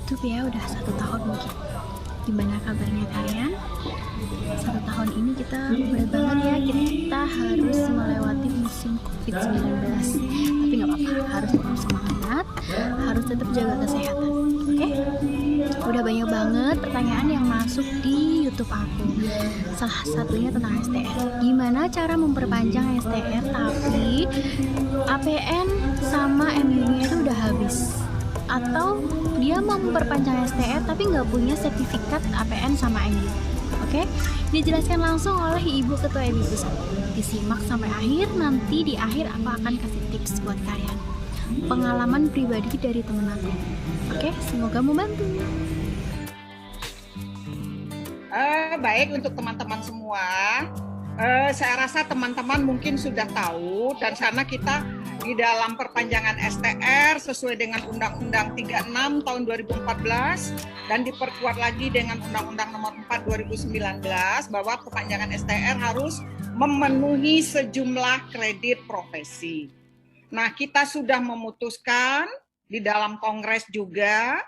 YouTube ya, udah 1 tahun mungkin. Gimana kabarnya kalian? 1 tahun ini kita berat banget ya, kita harus melewati musim COVID-19. Tapi nggak apa-apa, harus tetap semangat, harus tetap jaga kesehatan. Oke? Udah banyak banget pertanyaan yang masuk di YouTube aku. Salah satunya tentang STR. Gimana cara memperpanjang STR tapi APN sama MU-nya itu udah habis? Atau dia mau memperpanjang STR tapi nggak punya sertifikat APN sama MU. Oke, dijelaskan langsung oleh Ibu Ketua Ibu Pusat. Disimak sampai akhir, nanti di akhir aku akan kasih tips buat kalian. Pengalaman pribadi dari temen aku. Oke, semoga membantu. Baik, untuk teman-teman semua, saya rasa teman-teman mungkin sudah tahu, dan karena kita di dalam perpanjangan STR sesuai dengan Undang-Undang 36 tahun 2014 dan diperkuat lagi dengan Undang-Undang Nomor 4 2019 bahwa perpanjangan STR harus memenuhi sejumlah kredit profesi. Nah, kita sudah memutuskan di dalam Kongres juga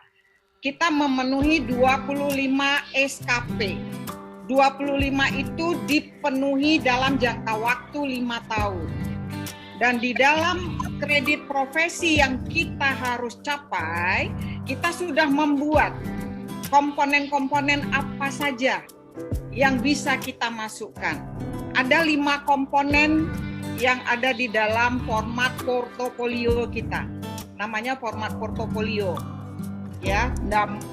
kita memenuhi 25 SKP. 25 itu dipenuhi dalam jangka waktu 5 tahun. Dan di dalam kredit profesi yang kita harus capai, kita sudah membuat komponen-komponen apa saja yang bisa kita masukkan. Ada 5 komponen yang ada di dalam format portofolio kita. Namanya format portofolio. Ya,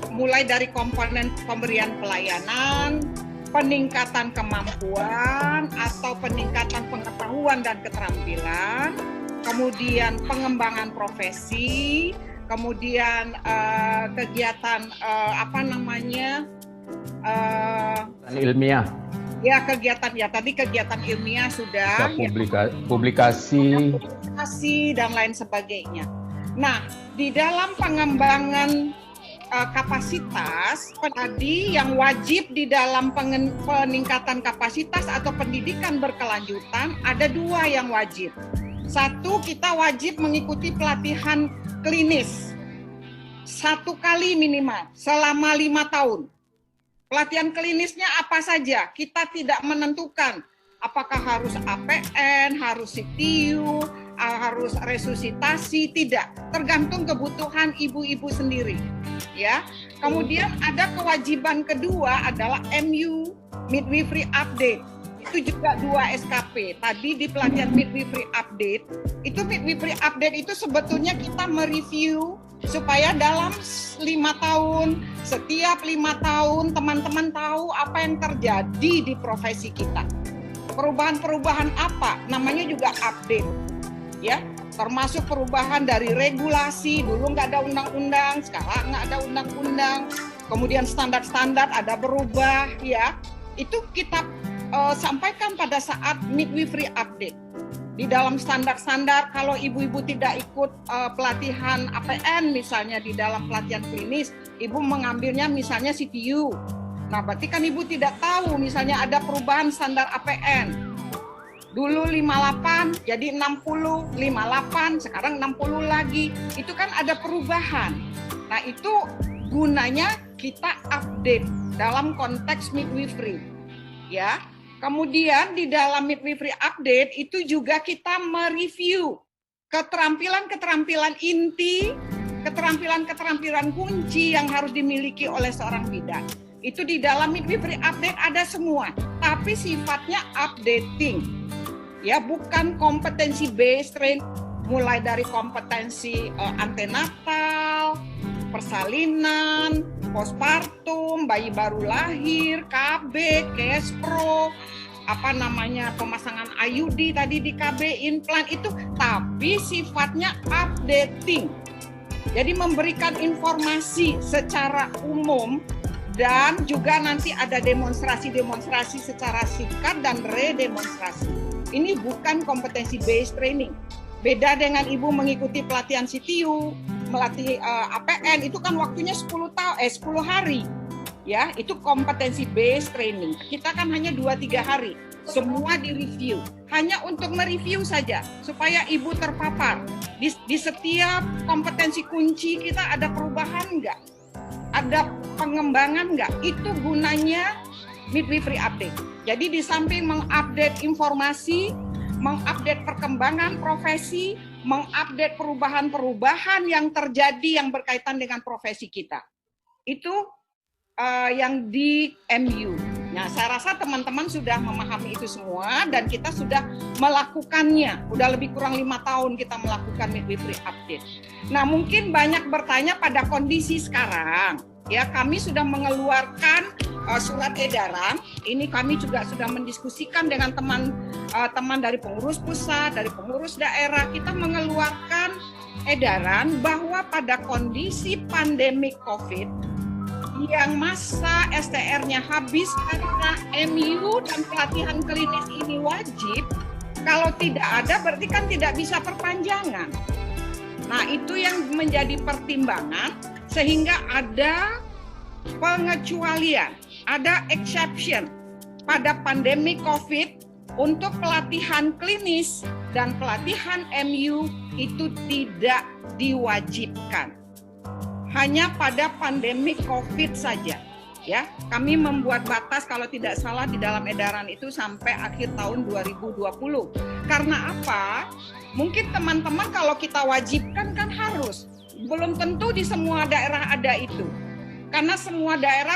mulai dari komponen pemberian pelayanan, peningkatan kemampuan atau peningkatan pengetahuan dan keterampilan, kemudian pengembangan profesi, kemudian kegiatan ilmiah. Ya, tadi kegiatan ilmiah sudah, publikasi dan lain sebagainya. Nah, di dalam pengembangan kapasitas tadi yang wajib di dalam peningkatan kapasitas atau pendidikan berkelanjutan ada 2 yang wajib. 1, kita wajib mengikuti pelatihan klinis 1 kali minimal selama 5 tahun. Pelatihan klinisnya apa saja? Kita tidak menentukan apakah harus APN, harus CTU, harus resusitasi, tidak. Tergantung kebutuhan ibu-ibu sendiri. Ya. Kemudian ada kewajiban kedua adalah MU, midwifery update. Itu juga 2 SKP. Tadi di pelatihan midwifery update, itu sebetulnya kita mereview supaya dalam 5 tahun, setiap 5 tahun teman-teman tahu apa yang terjadi di profesi kita. Perubahan-perubahan apa? Namanya juga update. Ya, termasuk perubahan dari regulasi, dulu nggak ada undang-undang, sekarang nggak ada undang-undang, kemudian standar-standar ada berubah, ya. Itu kita sampaikan pada saat midwifery update. Di dalam standar-standar, kalau ibu-ibu tidak ikut pelatihan APN misalnya di dalam pelatihan klinis, ibu mengambilnya misalnya CTU. Nah, berarti kan ibu tidak tahu misalnya ada perubahan standar APN. Dulu 58 jadi 60, 58 sekarang 60 lagi. Itu kan ada perubahan. Nah, itu gunanya kita update dalam konteks midwifery. Ya. Kemudian di dalam midwifery update itu juga kita mereview keterampilan-keterampilan inti, keterampilan-keterampilan kunci yang harus dimiliki oleh seorang bidan. Itu di dalam midwifery update ada semua, tapi sifatnya updating. Ya, bukan kompetensi based train, mulai dari kompetensi antenatal, persalinan, postpartum, bayi baru lahir, KB, KESPRO, pemasangan IUD tadi di KB, implan itu, tapi sifatnya updating. Jadi memberikan informasi secara umum dan juga nanti ada demonstrasi-demonstrasi secara singkat dan redemonstrasi. Ini bukan kompetensi based training. Beda dengan ibu mengikuti pelatihan CTU, melatih APN, itu kan waktunya 10 hari. Ya, itu kompetensi based training. Kita kan hanya 2-3 hari. Semua direview. Hanya untuk mereview saja supaya ibu terpapar. Di setiap kompetensi kunci kita ada perubahan enggak? ada pengembangan nggak? Itu gunanya Midwifery Update. Jadi di samping mengupdate informasi, mengupdate perkembangan profesi, mengupdate perubahan-perubahan yang terjadi yang berkaitan dengan profesi kita. Itu yang di MU. Nah, saya rasa teman-teman sudah memahami itu semua dan kita sudah melakukannya. Udah lebih kurang 5 tahun kita melakukan Midwifery Update. Nah, mungkin banyak bertanya pada kondisi sekarang. Ya, kami sudah mengeluarkan surat edaran. Ini kami juga sudah mendiskusikan dengan teman-teman dari pengurus pusat, dari pengurus daerah. Kita mengeluarkan edaran bahwa pada kondisi pandemi COVID yang masa STR-nya habis karena MU dan pelatihan klinis ini wajib, kalau tidak ada berarti kan tidak bisa perpanjangan. Nah, itu yang menjadi pertimbangan sehingga ada pengecualian, ada exception pada pandemi COVID untuk pelatihan klinis dan pelatihan MU itu tidak diwajibkan. Hanya pada pandemi COVID saja. Ya, kami membuat batas kalau tidak salah di dalam edaran itu sampai akhir tahun 2020. Karena apa? Mungkin teman-teman kalau kita wajibkan kan harus. Belum tentu di semua daerah ada itu. Karena semua daerah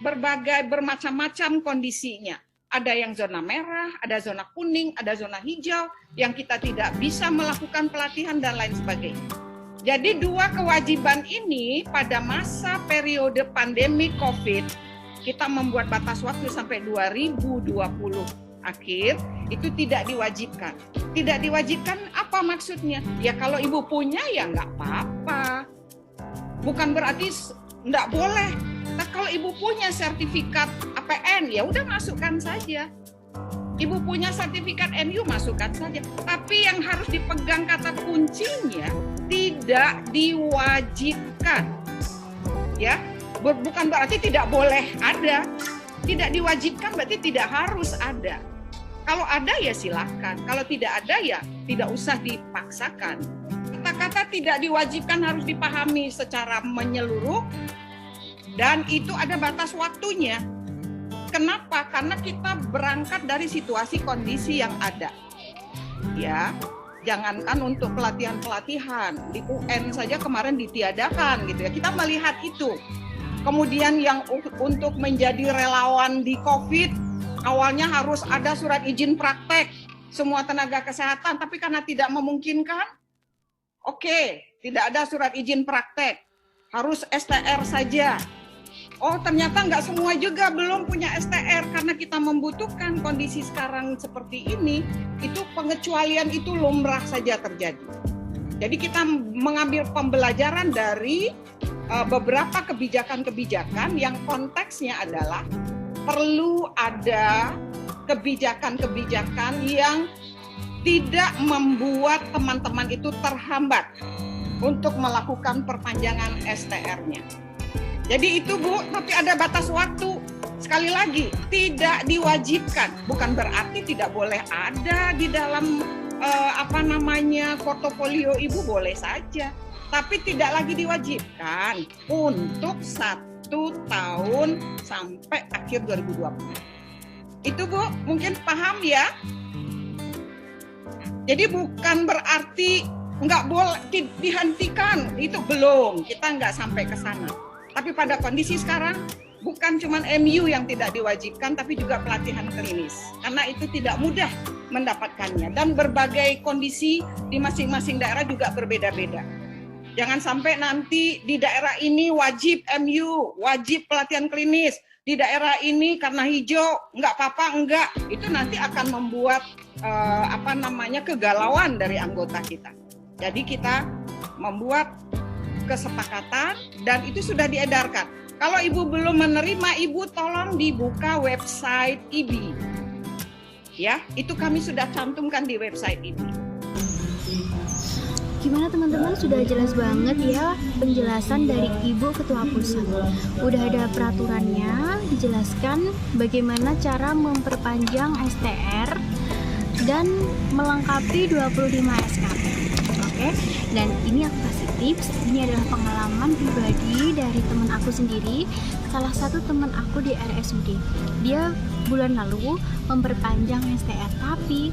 berbagai bermacam-macam kondisinya. Ada yang zona merah, ada zona kuning, ada zona hijau yang kita tidak bisa melakukan pelatihan dan lain sebagainya. Jadi dua kewajiban ini pada masa periode pandemi COVID, kita membuat batas waktu sampai 2020 akhir, itu tidak diwajibkan. Tidak diwajibkan apa maksudnya? Ya kalau ibu punya ya nggak apa-apa. Bukan berarti nggak boleh. Nah, kalau ibu punya sertifikat APN, ya udah masukkan saja. Ibu punya sertifikat MU, masukkan saja. Tapi yang harus dipegang kata kuncinya, tidak diwajibkan. Ya, bukan berarti tidak boleh ada. Tidak diwajibkan berarti tidak harus ada. Kalau ada ya silakan. Kalau tidak ada ya tidak usah dipaksakan. Kata-kata tidak diwajibkan harus dipahami secara menyeluruh dan itu ada batas waktunya. Kenapa? Karena kita berangkat dari situasi kondisi yang ada. Ya, jangankan untuk pelatihan-pelatihan di UN saja kemarin ditiadakan gitu ya. Kita melihat itu. Kemudian yang untuk menjadi relawan di COVID awalnya harus ada surat izin praktek semua tenaga kesehatan, tapi karena tidak memungkinkan, oke, tidak ada surat izin praktek, harus STR saja. Oh ternyata nggak semua juga belum punya STR karena kita membutuhkan kondisi sekarang seperti ini, itu pengecualian itu lumrah saja terjadi. Jadi kita mengambil pembelajaran dari beberapa kebijakan-kebijakan yang konteksnya adalah perlu ada kebijakan-kebijakan yang tidak membuat teman-teman itu terhambat untuk melakukan perpanjangan STR-nya. Jadi itu Bu, tapi ada batas waktu. Sekali lagi, tidak diwajibkan. Bukan berarti tidak boleh ada di dalam portofolio Ibu, boleh saja. Tapi tidak lagi diwajibkan untuk 1 tahun sampai akhir 2020. Itu Bu, mungkin paham ya? Jadi bukan berarti nggak boleh dihentikan, itu belum. Kita nggak sampai ke sana. Tapi pada kondisi sekarang, bukan cuma MU yang tidak diwajibkan, tapi juga pelatihan klinis. Karena itu tidak mudah mendapatkannya. Dan berbagai kondisi di masing-masing daerah juga berbeda-beda. Jangan sampai nanti di daerah ini wajib MU, wajib pelatihan klinis. Di daerah ini karena hijau, nggak apa-apa, enggak. Itu nanti akan membuat kegalauan dari anggota kita. Jadi kita membuat kesepakatan dan itu sudah diedarkan. Kalau Ibu belum menerima, Ibu tolong dibuka website IBI. Ya, itu kami sudah cantumkan di website IBI. Gimana teman-teman, sudah jelas banget ya penjelasan dari Ibu Ketua Pusat. Udah ada peraturannya, dijelaskan bagaimana cara memperpanjang STR dan melengkapi 25 SKP. Oke, dan ini aku kasih tips, ini adalah pengalaman pribadi dari teman aku sendiri. Salah satu teman aku di RSUD, dia bulan lalu memperpanjang STR, tapi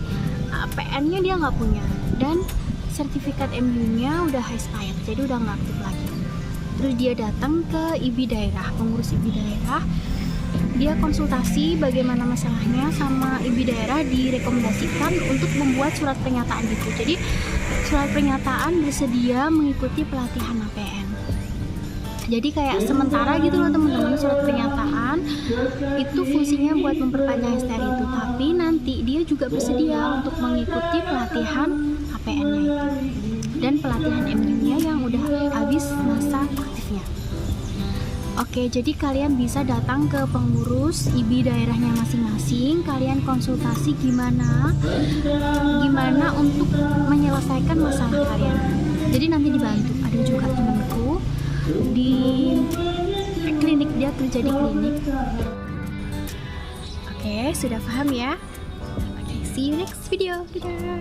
PN-nya dia nggak punya dan sertifikat MU-nya udah expired, jadi udah nggak aktif lagi. Terus dia datang ke IB daerah, pengurus IB daerah. Dia konsultasi bagaimana masalahnya sama IB daerah, direkomendasikan untuk membuat surat pernyataan gitu. Jadi surat pernyataan bersedia mengikuti pelatihan APN. Jadi kayak sementara gitu loh teman-teman, surat pernyataan itu fungsinya buat memperpanjang STR itu, tapi nanti dia juga bersedia untuk mengikuti pelatihan APN-nya itu dan pelatihan MU-nya yang udah habis masa aktifnya. Oke, jadi kalian bisa datang ke pengurus IB daerahnya masing-masing, kalian konsultasi gimana untuk menyelesaikan masalah kalian. Jadi nanti dibantu. Ada juga temanku di klinik, dia kerja di klinik. Oke, sudah paham ya? Oke, see you next video. Dadah.